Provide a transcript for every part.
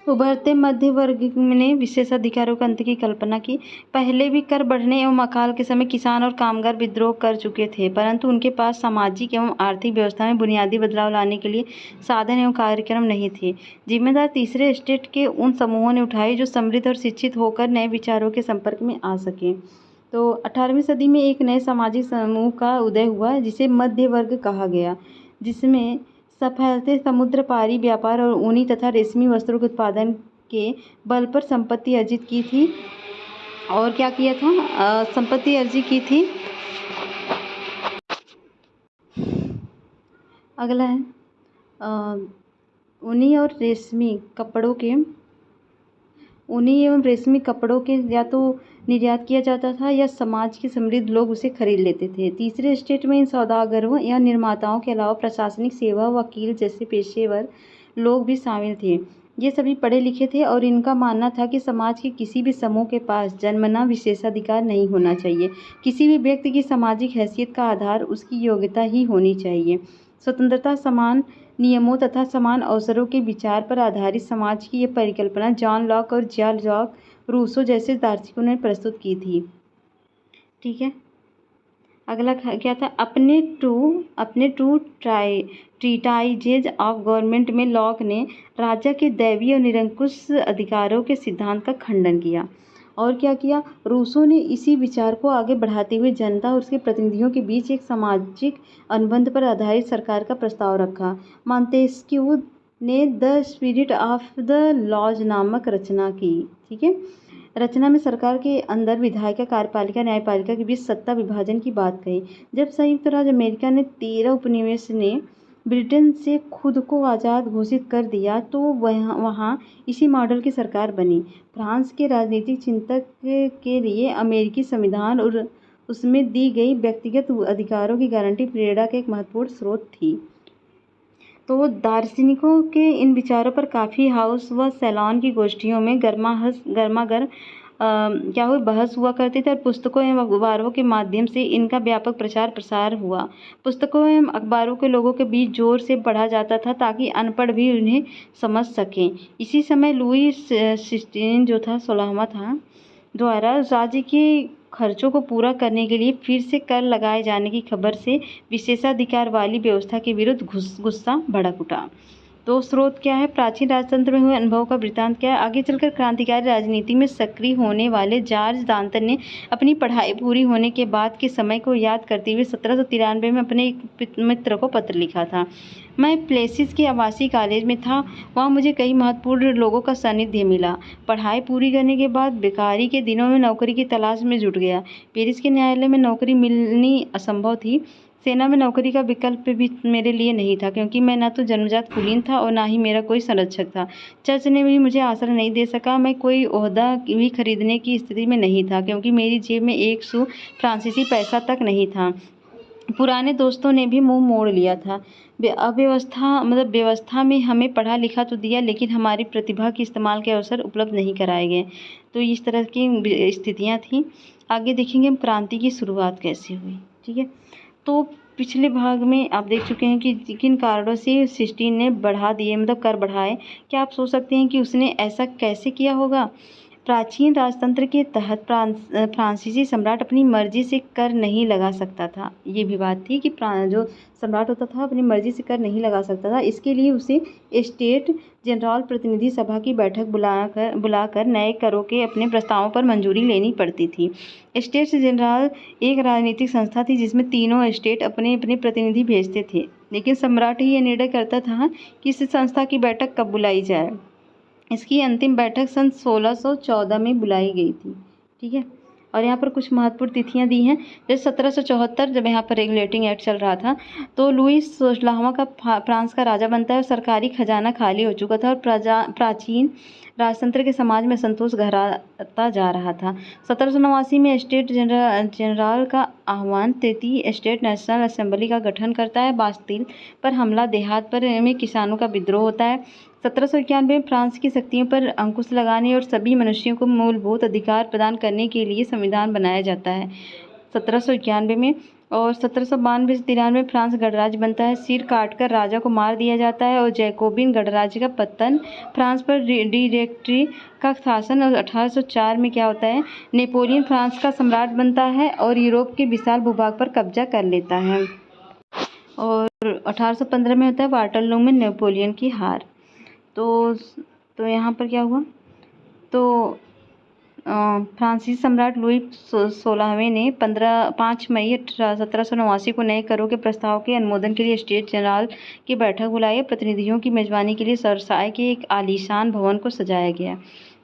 उभरते मध्य वर्ग ने विशेषाधिकारों के अंत की कल्पना की। पहले भी कर बढ़ने एवं अकाल के समय किसान और कामगार विद्रोह कर चुके थे, परंतु उनके पास सामाजिक एवं आर्थिक व्यवस्था में बुनियादी बदलाव लाने के लिए साधन एवं कार्यक्रम नहीं थे। जिम्मेदार तीसरे स्टेट के उन समूहों ने उठाई जो समृद्ध और शिक्षित होकर नए विचारों के संपर्क में आ सके। तो 18वीं सदी में एक नए सामाजिक समूह का उदय हुआ जिसे मध्य वर्ग कहा गया, जिसमें फैलते समुद्र पारी व्यापार और ऊनी तथा रेशमी वस्त्रों के उत्पादन के बल पर संपत्ति अर्जित की थी। और क्या किया था? संपत्ति अर्जित की थी। अगला है ऊनी एवं रेशमी कपड़ों के या तो निर्यात किया जाता था या समाज के समृद्ध लोग उसे खरीद लेते थे। तीसरे स्टेट में इन सौदागरों या निर्माताओं के अलावा प्रशासनिक सेवा, वकील जैसे पेशेवर लोग भी शामिल थे। ये सभी पढ़े लिखे थे और इनका मानना था कि समाज के किसी भी समूह के पास जन्मना विशेषाधिकार नहीं होना चाहिए। किसी भी व्यक्ति की सामाजिक हैसियत का आधार उसकी योग्यता ही होनी चाहिए। स्वतंत्रता, समान नियमों तथा समान अवसरों के विचार पर आधारित समाज की यह परिकल्पना जॉन लॉक और जॉन जैक रूसो जैसे दार्शनिकों ने प्रस्तुत की थी। ठीक है, अगला क्या था? अपने टू ट्रीटाइजेज ऑफ गवर्नमेंट में लॉक ने राजा के दैवीय और निरंकुश अधिकारों के सिद्धांत का खंडन किया। और क्या किया? रूसो ने इसी विचार को आगे बढ़ाते हुए जनता और उसके प्रतिनिधियों के बीच एक सामाजिक अनुबंध पर आधारित सरकार का प्रस्ताव रखा। मॉन्टेस्क्यू ने the spirit of the laws नामक रचना की। ठीक है, रचना में सरकार के अंदर विधायिका, कार्यपालिका, न्यायपालिका के बीच सत्ता विभाजन की बात कही। जब संयुक्त राज्य अमेरिका ने 13 उपनिवेश ने ब्रिटेन से खुद को आज़ाद घोषित कर दिया तो वहाँ इसी मॉडल की सरकार बनी। फ्रांस के राजनीतिक चिंतक के लिए अमेरिकी संविधान और उसमें दी गई व्यक्तिगत अधिकारों की गारंटी प्रेरणा का एक महत्वपूर्ण स्रोत थी। तो दार्शनिकों के इन विचारों पर काफ़ी हाउस व सैलॉन की गोष्ठियों में गर्मागर्म क्या हुआ बहस हुआ करती थी और पुस्तकों एवं अखबारों के माध्यम से इनका व्यापक प्रचार प्रसार हुआ। पुस्तकों एवं अखबारों के लोगों के बीच जोर से पढ़ा जाता था ताकि अनपढ़ भी उन्हें समझ सकें। इसी समय लुई 16 जो था 16वां था द्वारा राज्य के खर्चों को पूरा करने के लिए फिर से कर लगाए जाने की खबर से विशेषाधिकार वाली व्यवस्था के विरुद्ध गुस्सा भड़क उठा। तो स्रोत क्या है? प्राचीन राजतंत्र में हुए अनुभव का वृत्तांत क्या है? आगे चलकर क्रांतिकारी राजनीति में सक्रिय होने वाले जॉर्ज दांतन ने अपनी पढ़ाई पूरी होने के बाद के समय को याद करते हुए 1793 में अपने एक मित्र को पत्र लिखा था। मैं प्लेसिस के आवासीय कॉलेज में था, वहाँ मुझे कई महत्वपूर्ण लोगों का सानिध्य मिला। पढ़ाई पूरी करने के बाद बेकारी के दिनों में नौकरी की तलाश में जुट गया। पेरिस के न्यायालय में नौकरी मिलनी असंभव थी। सेना में नौकरी का विकल्प भी मेरे लिए नहीं था क्योंकि मैं न तो जन्मजात कुलीन था और न ही मेरा कोई संरक्षक था। चर्च ने भी मुझे आश्रय नहीं दे सका। मैं कोई ओहदा भी खरीदने की स्थिति में नहीं था क्योंकि मेरी जेब में एक सू फ्रांसीसी पैसा तक नहीं था। पुराने दोस्तों ने भी मुंह मोड़ लिया था। व्यवस्था में हमें पढ़ा लिखा तो दिया लेकिन हमारी प्रतिभा के इस्तेमाल के अवसर उपलब्ध नहीं कराए गए। तो इस तरह की स्थितियाँ थीं। आगे देखेंगे हम क्रांति की शुरुआत कैसे हुई। ठीक है, तो पिछले भाग में आप देख चुके हैं कि किन कारणों से सिस्टीन ने बढ़ा दिए, कर बढ़ाए। क्या आप सोच सकते हैं कि उसने ऐसा कैसे किया होगा? प्राचीन राजतंत्र के तहत फ्रांसीसी सम्राट अपनी मर्जी से कर नहीं लगा सकता था। ये भी बात थी कि जो सम्राट होता था अपनी मर्जी से कर नहीं लगा सकता था। इसके लिए उसे स्टेट जनरल प्रतिनिधि सभा की बैठक बुलाकर नए करों के अपने प्रस्तावों पर मंजूरी लेनी पड़ती थी। स्टेट्स जनरल एक राजनीतिक संस्था थी जिसमें तीनों स्टेट अपने अपने प्रतिनिधि भेजते थे, लेकिन सम्राट ही यह निर्णय करता था कि इस संस्था की बैठक कब बुलाई जाए। इसकी अंतिम बैठक सन 1614 में बुलाई गई थी। ठीक है, और यहाँ पर कुछ महत्वपूर्ण तिथियाँ दी हैं। जैसे 1774 जब यहाँ पर रेगुलेटिंग एक्ट चल रहा था तो लुई 16वां का फ्रांस का राजा बनता है और सरकारी खजाना खाली हो चुका था और प्राचीन राजतंत्र के समाज में संतोष गहराता जा रहा था। 1789 में स्टेट जनरल का आह्वान 33 स्टेट नेशनल असेंबली का गठन करता है। बास्तिल पर हमला, देहात पर में किसानों का विद्रोह होता है। 1791 में फ्रांस की शक्तियों पर अंकुश लगाने और सभी मनुष्यों को मूलभूत अधिकार प्रदान करने के लिए संविधान बनाया जाता है। 1791 में, और 1792 से 93 फ्रांस गणराज्य बनता है। सिर काटकर राजा को मार दिया जाता है और जैकोबिन गणराज्य का पतन, फ्रांस पर डायरेक्टरी का शासन। और 1804 में क्या होता है, नेपोलियन फ्रांस का सम्राट बनता है और यूरोप के विशाल भूभाग पर कब्जा कर लेता है। और 1815 में होता है वाटरलू में नेपोलियन की हार। तो यहाँ पर क्या हुआ, तो फ्रांसीसी सम्राट लुई 16वें ने 5 मई 1789 को नए करों के प्रस्ताव के अनुमोदन के लिए स्टेट जनरल की बैठक बुलाई। प्रतिनिधियों की मेजबानी के लिए वर्साय के एक आलीशान भवन को सजाया गया।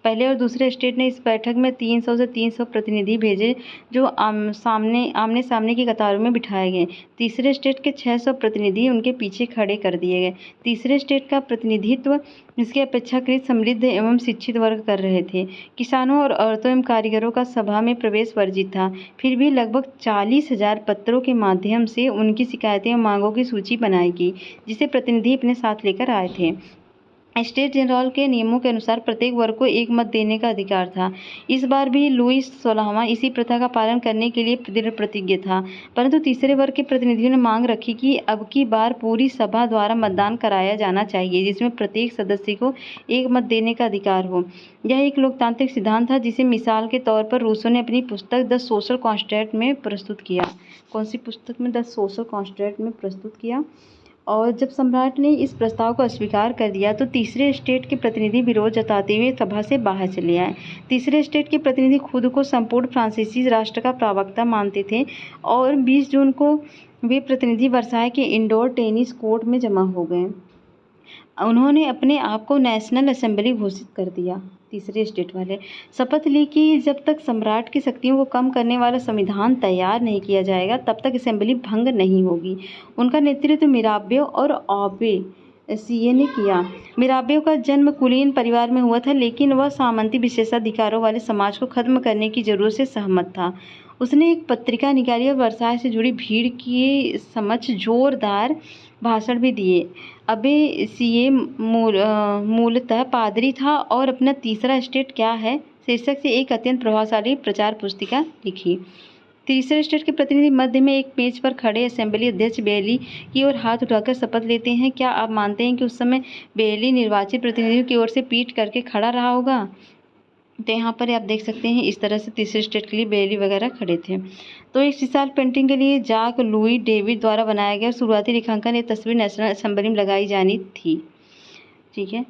पहले और दूसरे स्टेट ने इस बैठक में 300 से 300 प्रतिनिधि भेजे, जो आमने सामने की कतारों में बिठाए गए। तीसरे स्टेट के 600 प्रतिनिधि उनके पीछे खड़े कर दिए गए। तीसरे स्टेट का प्रतिनिधित्व इसके अपेक्षाकृत समृद्ध एवं शिक्षित वर्ग कर रहे थे। किसानों और औरतों एवं कारीगरों का सभा में प्रवेश वर्जित था। फिर भी लगभग 40,000 पत्रों के माध्यम से उनकी शिकायतें एवं मांगों की सूची बनाई गई, जिसे प्रतिनिधि अपने साथ लेकर आए थे। स्टेट जनरल के नियमों के अनुसार प्रत्येक वर्ग को एक मत देने का अधिकार था। इस बार भी लुई 16वां इसी प्रथा का पालन करने के लिए दृढ़ प्रतिज्ञ था, परंतु तीसरे वर्ग के प्रतिनिधियों ने मांग रखी कि अब की बार पूरी सभा द्वारा मतदान कराया जाना चाहिए, जिसमें प्रत्येक सदस्य को एक मत देने का अधिकार हो। यह एक लोकतांत्रिक सिद्धांत था, जिसे मिसाल के तौर पर रूसो ने अपनी पुस्तक द सोशल कॉन्ट्रैक्ट में प्रस्तुत किया। कौन सी पुस्तक में? द सोशल कॉन्ट्रैक्ट में प्रस्तुत किया। और जब सम्राट ने इस प्रस्ताव को अस्वीकार कर दिया तो तीसरे स्टेट के प्रतिनिधि विरोध जताते हुए सभा से बाहर चले आए। तीसरे स्टेट के प्रतिनिधि खुद को संपूर्ण फ्रांसीसी राष्ट्र का प्रवक्ता मानते थे और 20 जून को वे प्रतिनिधि वर्साय के इंडोर टेनिस कोर्ट में जमा हो गए। उन्होंने अपने आप को नेशनल असेंबली घोषित कर दिया। तीसरे स्टेट वाले शपथ ली कि जब तक सम्राट की शक्तियों को कम करने वाला संविधान तैयार नहीं किया जाएगा तब तक असेंबली भंग नहीं होगी। उनका नेतृत्व मिराबेau और ऑबे-सीए ने किया। मिराबेau का जन्म कुलीन परिवार में हुआ था, लेकिन वह सामंती विशेषाधिकारों वाले समाज को खत्म करने की जरूरत से सहमत था। उसने एक पत्रिका निकाली और वर्साय से जुड़ी भीड़ के समक्ष जोरदार भाषण भी दिए। ऑबे-सीए मूलतः पादरी था और अपना तीसरा स्टेट क्या है शीर्षक से एक अत्यंत प्रभावशाली प्रचार पुस्तिका लिखी। तीसरे स्टेट के प्रतिनिधि मध्य में एक मेज पर खड़े असेंबली अध्यक्ष बेयली की ओर हाथ उठाकर शपथ लेते हैं। क्या आप मानते हैं कि उस समय बेयली निर्वाचित प्रतिनिधियों की ओर से पीठ करके खड़ा रहा होगा? तो यहाँ पर आप देख सकते हैं इस तरह से तीसरे स्टेट के लिए बेयली वगैरह खड़े थे। तो इस विशाल पेंटिंग के लिए जाक लुई डेविड द्वारा बनाया गया शुरुआती रेखांकन ये तस्वीर नेशनल असेंबली में लगाई जानी थी। ठीक है,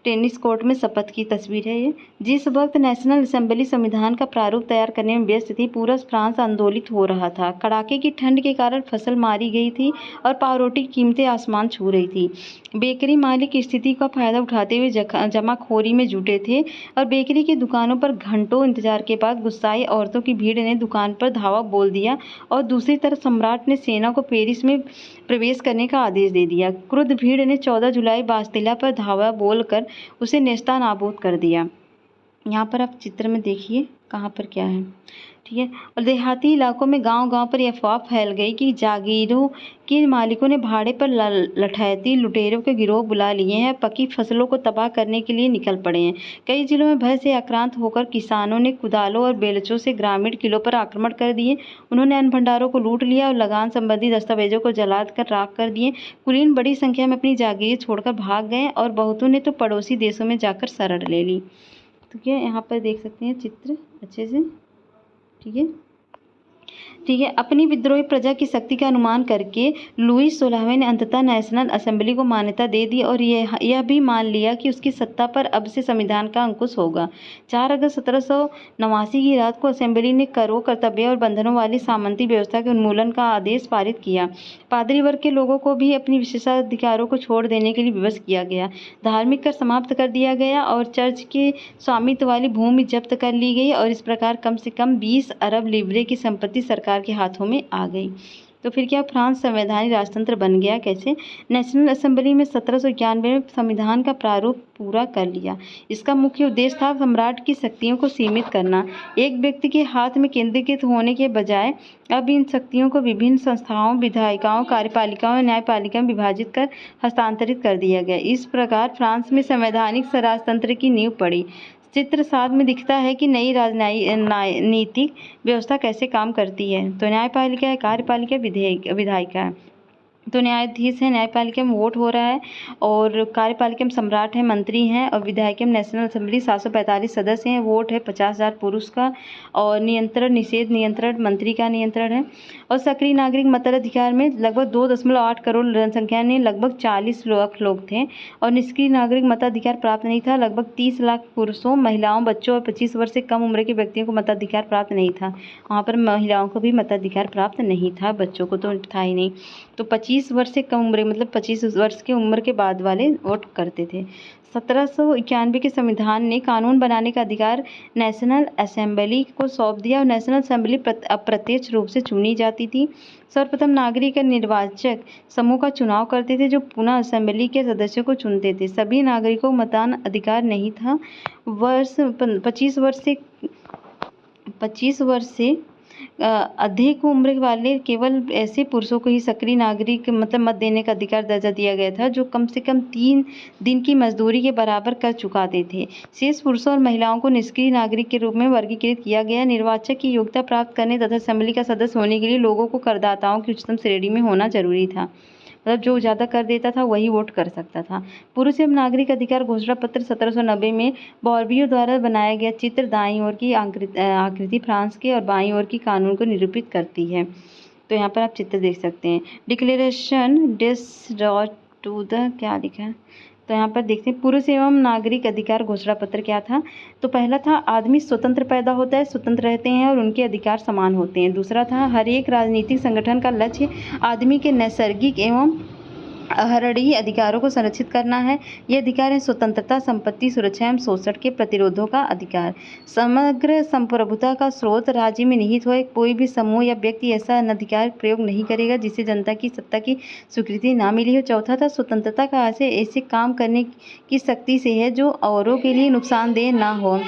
टेनिस कोर्ट में शपथ की तस्वीर है ये। जिस वक्त नेशनल असेंबली संविधान का प्रारूप तैयार करने में व्यस्त थी, पूरा फ्रांस आंदोलित हो रहा था। कड़ाके की ठंड के कारण फसल मारी गई थी और पावरोटी की कीमतें आसमान छू रही थी। बेकरी मालिक स्थिति का फायदा उठाते हुए जमाखोरी में जुटे थे और बेकरी की दुकानों पर घंटों इंतजार के बाद गुस्साई औरतों की भीड़ ने दुकान पर धावा बोल दिया और दूसरी तरफ सम्राट ने सेना को पेरिस में प्रवेश करने का आदेश दे दिया। क्रुद्ध भीड़ ने 14 जुलाई बास्तिला पर धावा बोलकर उसे नेस्तनाबूद कर दिया। यहाँ पर आप चित्र में देखिए कहाँ पर क्या है। ठीक है, और देहाती इलाकों में गांव-गांव पर यह अफवाह फैल गई कि जागीरों के मालिकों ने भाड़े पर लठैती लुटेरों के गिरोह बुला लिए हैं, पकी फसलों को तबाह करने के लिए निकल पड़े हैं। कई जिलों में भय से आक्रांत होकर किसानों ने कुदालों और बेलचों से ग्रामीण किलों पर आक्रमण कर दिए। उन्होंने अन्न भंडारों को लूट लिया और लगान संबंधी दस्तावेजों को जला कर राख कर दिए। कुलीन बड़ी संख्या में अपनी जागीरें छोड़कर भाग गए और बहुतों ने तो पड़ोसी देशों में जाकर शरण ले ली। तो क्या यहाँ पर देख सकते हैं चित्र अच्छे से। ठीक है, अपनी विद्रोही प्रजा की शक्ति का अनुमान करके लुई 16वें ने अंततः नेशनल असेंबली को मान्यता दे दी और यह भी मान लिया कि उसकी सत्ता पर अब से संविधान का अंकुश होगा। 4 अगस्त 1789 की रात को असेंबली ने करों, कर्तव्य और बंधनों वाली सामंती व्यवस्था के उन्मूलन का आदेश पारित किया। पादरी वर्ग के लोगों को भी अपनी विशेषाधिकारों को छोड़ देने के लिए विवश किया गया। धार्मिक कर समाप्त कर दिया गया और चर्च के स्वामित्व वाली भूमि जब्त कर ली गई और इस प्रकार कम से कम 20 अरब लिवरे की संपत्ति सरकार के हाथों में आ गई। तो फिर क्या फ्रांस संवैधानिक राजतंत्र बन गया? कैसे? नेशनल असेंबली में 1791 में संविधान का प्रारूप पूरा कर लिया। इसका मुख्य उद्देश्य था सम्राट की शक्तियों को सीमित करना। एक व्यक्ति के हाथ में केंद्रीकृत होने के बजाय अब इन शक्तियों को विभिन्न संस्थाओं, विधायिकाओं, कार्यपालिकाओं और न्यायपालिका में विभाजित कर हस्तांतरित कर दिया गया। इस प्रकार फ्रांस में संवैधानिक राजतंत्र की नींव पड़ी। चित्र 7 में दिखता है कि नई राजनीतिक व्यवस्था कैसे काम करती है। तो न्यायपालिका है, कार्यपालिका, विधायिका है। तो न्यायाधीश है, न्यायपालिका में वोट हो रहा है, और कार्यपालिका में सम्राट है, मंत्री हैं, और विधायिका में नेशनल असेंबली 745 सदस्य हैं, वोट है 50,000 पुरुष का, और नियंत्रण निषेध नियंत्रण मंत्री का नियंत्रण है। और सक्रिय नागरिक मताधिकार में लगभग 2.8 करोड़ जनसंख्या ने लगभग 40 लाख लोग थे, और निष्क्रिय नागरिक मताधिकार प्राप्त नहीं था। लगभग 30 लाख पुरुषों, महिलाओं, बच्चों और 25 वर्ष से कम उम्र के व्यक्तियों को मताधिकार प्राप्त नहीं था। वहाँ पर महिलाओं को भी मताधिकार प्राप्त नहीं था, बच्चों को तो था ही नहीं। तो 25 वर्ष से कम उम्र, मतलब 25 वर्ष की उम्र के बाद वाले वोट करते थे। 1791 के संविधान ने कानून बनाने का अधिकार नेशनल असेंबली को सौंप दिया, और नेशनल असेंबली अप्रत्यक्ष रूप से चुनी जाती थी। सर्वप्रथम नागरिक निर्वाचक समूह का चुनाव करते थे, जो पुनः असेंबली के सदस्यों को चुनते थे। सभी नागरिकों को मतदान अधिकार नहीं था। 25 वर्ष से अधिक उम्र वाले केवल ऐसे पुरुषों को ही सक्रिय नागरिक मतलब मत देने का अधिकार दर्जा दिया गया था, जो कम से कम 3 दिन की मजदूरी के बराबर कर चुकाते थे। शेष पुरुषों और महिलाओं को निष्क्रिय नागरिक के रूप में वर्गीकृत किया गया। निर्वाचक की योग्यता प्राप्त करने तथा असेंबली का सदस्य होने के लिए लोगों को करदाताओं की उच्चतम श्रेणी में होना जरूरी था। मतलब जो ज़्यादा कर देता था वही वोट कर सकता था। पुरुष एवं नागरिक अधिकार घोषणा पत्र 1790 में बॉर्बियो द्वारा बनाया गया चित्र दाईं ओर की आकृति फ्रांस के और बाईं ओर की कानून को निरूपित करती है। तो यहाँ पर आप चित्र देख सकते हैं। डिक्लेरेशन डिस टू द क्या लिखा है, तो यहाँ पर देखते हैं पुरुष एवं नागरिक अधिकार घोषणा पत्र क्या था। तो पहला था आदमी स्वतंत्र पैदा होता है, स्वतंत्र रहते हैं और उनके अधिकार समान होते हैं। दूसरा था हर एक राजनीतिक संगठन का लक्ष्य आदमी के नैसर्गिक एवं अहरणीय अधिकारों को संरक्षित करना है। ये अधिकार है स्वतंत्रता, संपत्ति, सुरक्षा एवं शोषण के प्रतिरोधों का अधिकार। समग्र संप्रभुता का स्रोत राज्य में निहित हो, कोई भी समूह या व्यक्ति ऐसा अधिकार प्रयोग नहीं करेगा जिसे जनता की सत्ता की स्वीकृति ना मिली हो। चौथा था स्वतंत्रता का आशय ऐसे काम करने की शक्ति से है जो औरों के लिए नुकसानदेह ना हो।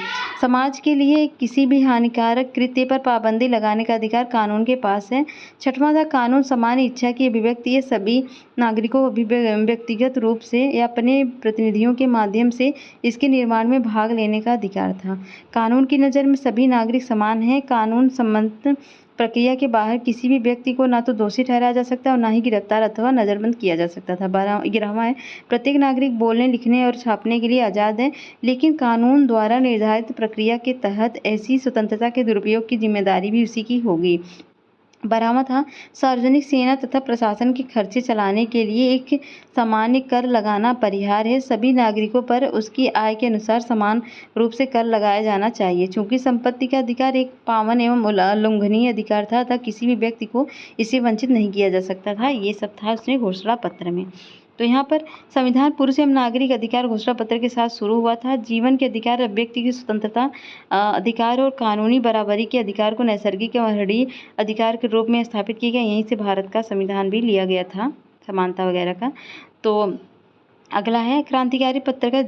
समाज के लिए किसी भी हानिकारक कृत्य पर पाबंदी लगाने का अधिकार कानून के पास है। छठवां था कानून सामान्य इच्छा की अभिव्यक्ति है, सभी नागरिकों को व्यक्तिगत रूप से या अपने प्रतिनिधियों के माध्यम से इसके निर्माण में भाग लेने का अधिकार था। कानून की नज़र में सभी नागरिक समान हैं। कानून सम्मत प्रक्रिया के बाहर किसी भी व्यक्ति को ना तो दोषी ठहराया जा सकता और ना ही गिरफ्तार अथवा नज़रबंद किया जा सकता था। 11वां है प्रत्येक नागरिक बोलने, लिखने और छापने के लिए आज़ाद है, लेकिन कानून द्वारा निर्धारित प्रक्रिया के तहत ऐसी स्वतंत्रता के दुरुपयोग की जिम्मेदारी भी उसी की होगी। 12वां था सार्वजनिक सेना तथा प्रशासन के खर्चे चलाने के लिए एक सामान्य कर लगाना परिहार्य है। सभी नागरिकों पर उसकी आय के अनुसार समान रूप से कर लगाया जाना चाहिए। चूंकि संपत्ति का अधिकार एक पावन एवं उल्लंघनीय अधिकार था, अतः किसी भी व्यक्ति को इससे वंचित नहीं किया जा सकता था। ये सब था उसने घोषणा पत्र में। तो यहाँ पर संविधान पुरुष एवं नागरिक अधिकार घोषणा पत्र के साथ शुरू हुआ था। जीवन के अधिकार, व्यक्ति की स्वतंत्रता अधिकार और कानूनी बराबरी के अधिकार को नैसर्गिक एवं अहरणीय अधिकार के रूप में स्थापित किया गया। यहीं से भारत का संविधान भी लिया गया था, समानता वगैरह का। तो अगला है क्रांतिकारी पत्रकार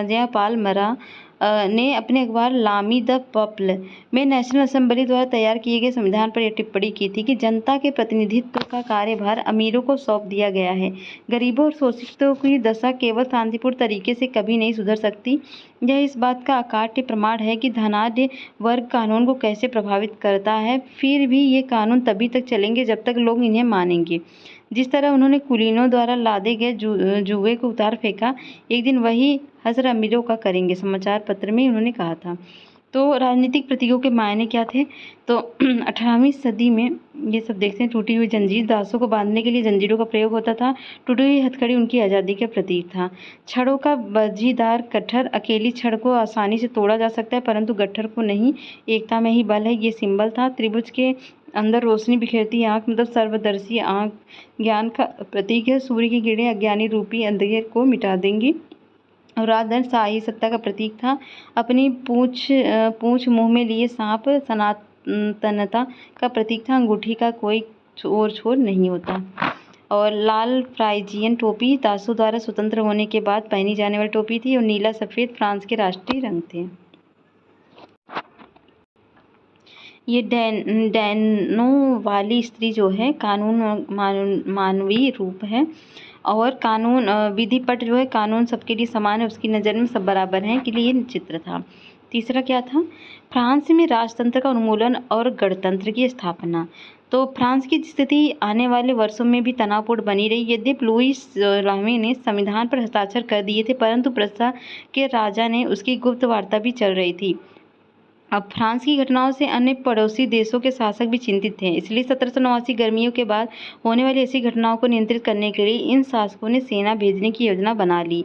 जयपाल मरा ने अपने अखबार लामी द पीपल में नेशनल असेंबली द्वारा तैयार किए गए संविधान पर यह टिप्पणी की थी कि जनता के प्रतिनिधित्व का कार्यभार अमीरों को सौंप दिया गया है। गरीबों और शोषितों की दशा केवल शांतिपूर्ण तरीके से कभी नहीं सुधर सकती। यह इस बात का अकाट्य प्रमाण है कि धनाढ्य वर्ग कानून को कैसे प्रभावित करता है। फिर भी ये कानून तभी तक चलेंगे जब तक लोग इन्हें मानेंगे। जिस तरह उन्होंने कुलीनों द्वारा लादे गए जुए को उतार फेंका, एक दिन वही हज़र अमीरों का करेंगे, समाचार पत्र में उन्होंने कहा था। तो राजनीतिक प्रतीकों के मायने क्या थे? तो 18वीं सदी में ये सब देखते हैं। टूटी हुई जंजीर, दासों को बांधने के लिए जंजीरों का प्रयोग होता था। टूटी हुई हथकड़ी उनकी आज़ादी का प्रतीक था। छड़ों का बजीदार गट्ठर, अकेली छड़ को आसानी से तोड़ा जा सकता है परंतु गट्ठर को नहीं, एकता में ही बल है, ये सिंबल था। त्रिभुज के अंदर रोशनी बिखेरती आँख, मतलब सर्वदर्शी आँख ज्ञान का प्रतीक है। सूर्य की किरणें अज्ञानी रूपी अंधेर को मिटा देंगी। और राजधन शाही सत्ता का प्रतीक था। अपनी पूंछ मुंह में लिए सांप सनातनता का प्रतीक था। अंगूठी का कोई और छोर नहीं होता। और लाल फ्राइजियन टोपी दासों द्वारा स्वतंत्र होने के बाद पहनी जाने वाली टोपी थी, और नीला सफ़ेद फ्रांस के राष्ट्रीय रंग थे। ये डैनो वाली स्त्री जो है कानून मानवीय रूप है। और कानून विधि पट जो है, कानून सबके लिए समान है, उसकी नज़र में सब बराबर हैं के लिए चित्र था। तीसरा क्या था? फ्रांस में राजतंत्र का उन्मूलन और गणतंत्र की स्थापना। तो फ्रांस की स्थिति आने वाले वर्षों में भी तनावपूर्ण बनी रही। यद्यपि लुईस 16वें ने संविधान पर हस्ताक्षर कर दिए थे, परंतु प्रशा के राजा ने उसकी गुप्त वार्ता भी चल रही थी। अब फ्रांस की घटनाओं से अन्य पड़ोसी देशों के शासक भी चिंतित थे, इसलिए 1789 गर्मियों के बाद होने वाली ऐसी घटनाओं को नियंत्रित करने के लिए इन शासकों ने सेना भेजने की योजना बना ली।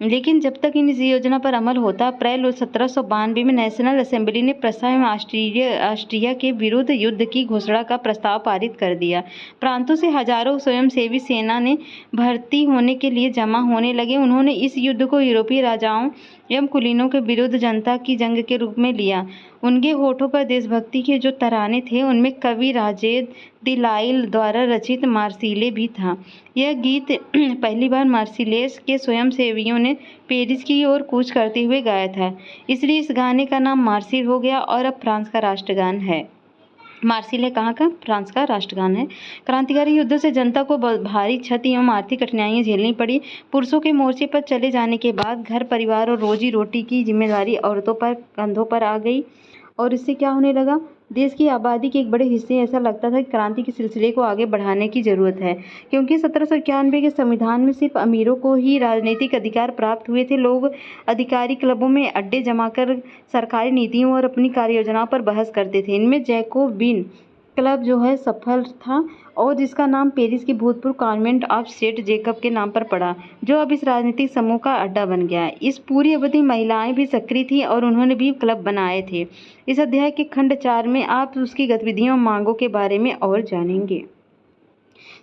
लेकिन जब तक इस योजना पर अमल होता, अप्रैल 1792 में नेशनल असेंबली ने प्रशा एवं ऑस्ट्रिया के विरुद्ध युद्ध की घोषणा का प्रस्ताव पारित कर दिया। प्रांतों से हजारों स्वयंसेवी सेना ने भर्ती होने के लिए जमा होने लगे। उन्होंने इस युद्ध को यूरोपीय राजाओं एवं कुलीनों के विरुद्ध जनता की जंग के रूप में लिया। उनके होठों पर देशभक्ति के जो तराने थे, उनमें कवि राजेद दिलाइल द्वारा रचित मार्सिले भी था। यह गीत पहली बार मार्सिलेस के स्वयंसेवियों ने पेरिस की ओर कूच करते हुए गाया था, इसलिए इस गाने का नाम मार्सिल हो गया और अब फ्रांस का राष्ट्रगान है। मार्सिले कहाँ का? फ्रांस का राष्ट्रगान है। क्रांतिकारी युद्धों से जनता को भारी क्षति एवं आर्थिक कठिनाइयाँ झेलनी पड़ी। पुरुषों के मोर्चे पर चले जाने के बाद घर परिवार और रोजी रोटी की जिम्मेदारी औरतों पर कंधों पर आ गई और इससे क्या होने लगा? देश की आबादी के एक बड़े हिस्से ऐसा लगता था कि क्रांति के सिलसिले को आगे बढ़ाने की जरूरत है, क्योंकि 1791 के संविधान में सिर्फ अमीरों को ही राजनीतिक अधिकार प्राप्त हुए थे। लोग अधिकारी क्लबों में अड्डे जमाकर सरकारी नीतियों और अपनी कार्य योजनाओं पर बहस करते थे। इनमें जैकोबिन क्लब जो है सफल था और जिसका नाम पेरिस के भूतपूर्व कॉन्वेंट ऑफ सेंट जेकब के नाम पर पड़ा, जो अब इस राजनीतिक समूह का अड्डा बन गया है। इस पूरी अवधि महिलाएं भी सक्रिय थीं और उन्होंने भी क्लब बनाए थे। इस अध्याय के खंड 4 में आप उसकी गतिविधियों और मांगों के बारे में और जानेंगे।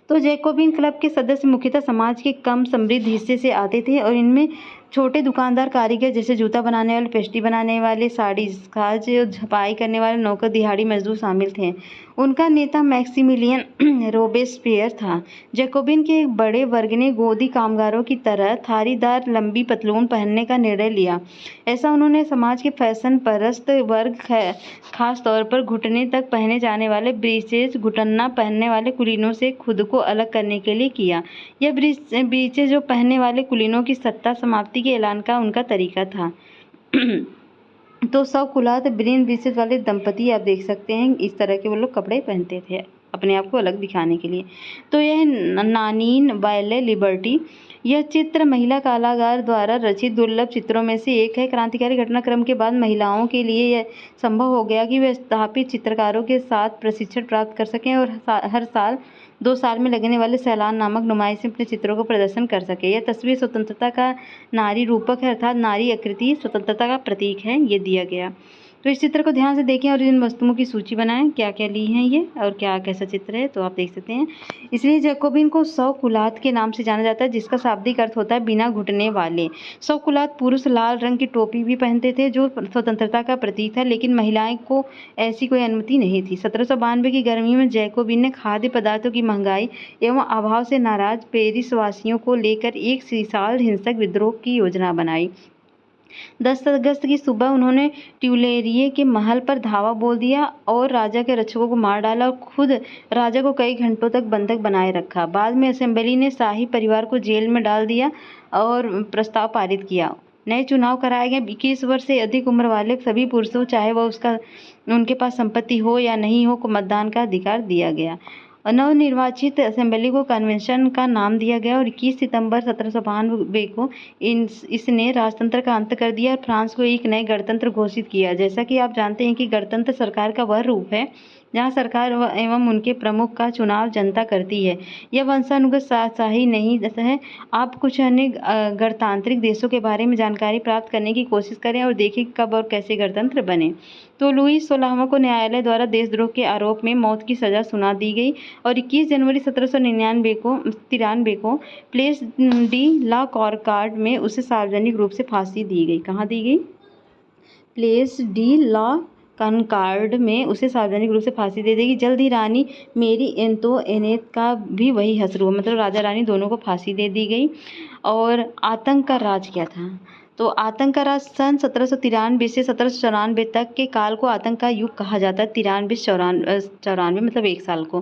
तो जैकोबिन क्लब के सदस्य मुख्यतः समाज के कम समृद्ध हिस्से से आते थे और इनमें छोटे दुकानदार, कारीगर जैसे जूता बनाने वाले, पेस्ट्री बनाने वाले, साड़ी साज छपाई करने वाले, नौकर दिहाड़ी मजदूर शामिल थे। उनका नेता मैक्सिमिलियन रोबेस्पियर था। जैकोबिन के एक बड़े वर्ग ने गोदी कामगारों की तरह धारीदार लंबी पतलून पहनने का निर्णय लिया। ऐसा उन्होंने समाज के फैशन परस्त वर्ग, खास तौर पर घुटने तक पहने जाने वाले ब्रीचेज, घुटना पहनने वाले कुलीनों से खुद को अलग करने के लिए किया। यह ब्रीचेज जो पहनने वाले कुलीनों की सत्ता समाप्ति के ऐलान का उनका तरीका था। तो सौकुलात ब्रीन ब्रीचेज वाले दंपति आप देख सकते हैं, इस तरह के वो लोग कपड़े पहनते थे अपने आप को अलग दिखाने के लिए। तो यह नानीन वायले लिबर्टी, यह चित्र महिला कलाकार द्वारा रचित दुर्लभ चित्रों में से एक है। क्रांतिकारी घटनाक्रम के बाद महिलाओं के लिए यह संभव हो गया कि वे स्थापित चित्रकारों के साथ प्रशिक्षण प्राप्त कर सकें और हर साल 2 साल में लगने वाले सैलान नामक नुमाइश में अपने चित्रों को प्रदर्शन कर सके। यह तस्वीर स्वतंत्रता का नारी रूपक है, अर्थात नारी आकृति स्वतंत्रता का प्रतीक है, ये दिया गया। तो इस चित्र को ध्यान से देखें और इन वस्तुओं की सूची बनाएं, क्या क्या ली हैं ये और क्या कैसा चित्र है, तो आप देख सकते हैं। इसलिए जैकोबिन को सौकुलात के नाम से जाना जाता है, जिसका शाब्दिक अर्थ होता है बिना घुटने वाले। सौकुलात पुरुष लाल रंग की टोपी भी पहनते थे, जो स्वतंत्रता का प्रतीक था, लेकिन महिलाएं को ऐसी कोई अनुमति नहीं थी। 1792 की गर्मी में जैकोबिन ने खाद्य पदार्थों की महंगाई एवं अभाव से नाराज पेरिस वासियों को लेकर एक विशाल हिंसक विद्रोह की योजना बनाई। 10 अगस्त की सुबह उन्होंने ट्यूलेरिये के महल पर धावा बोल दिया और राजा के रक्षकों को मार डाला और खुद राजा को कई घंटों तक बंधक बनाए रखा। बाद में असेंबली ने शाही परिवार को जेल में डाल दिया और प्रस्ताव पारित किया। नए चुनाव कराए गए। 21 वर्ष से अधिक उम्र वाले सभी पुरुषों, चाहे वह उनके पास संपत्ति हो या नहीं हो, को मतदान का अधिकार दिया गया। नवनिर्वाचित असेंबली को कन्वेंशन का नाम दिया गया और 21 सितंबर 1792 को इसने राजतंत्र का अंत कर दिया और फ्रांस को एक नए गणतंत्र घोषित किया। जैसा कि आप जानते हैं कि गणतंत्र सरकार का वह रूप है जहां सरकार एवं उनके प्रमुख का चुनाव जनता करती है। यह वंशानुगत शाही नहीं है। आप कुछ अन्य गणतांत्रिक देशों के बारे में जानकारी प्राप्त करने की कोशिश करें और देखें कब और कैसे गणतंत्र बने। तो लुईस 16वां को न्यायालय द्वारा देशद्रोह के आरोप में मौत की सजा सुना दी गई और 21 जनवरी 1793 को प्लेस डी ला कॉर्कार्ड में उसे सार्वजनिक रूप से फांसी दी गई। कहाँ दी गई? प्लेस डी ला कॉर्कार्ड में उसे सार्वजनिक रूप से फांसी दे देगी। जल्द ही रानी मेरी एंतोइनेट का भी वही हश्र हुआ, मतलब राजा रानी दोनों को फांसी दे दी गई। और आतंक का राज क्या था? तो आतंक का राज सन 1793 से 1794 तक के काल को आतंक का युग कहा जाता है। 93 94 मतलब 1 साल को।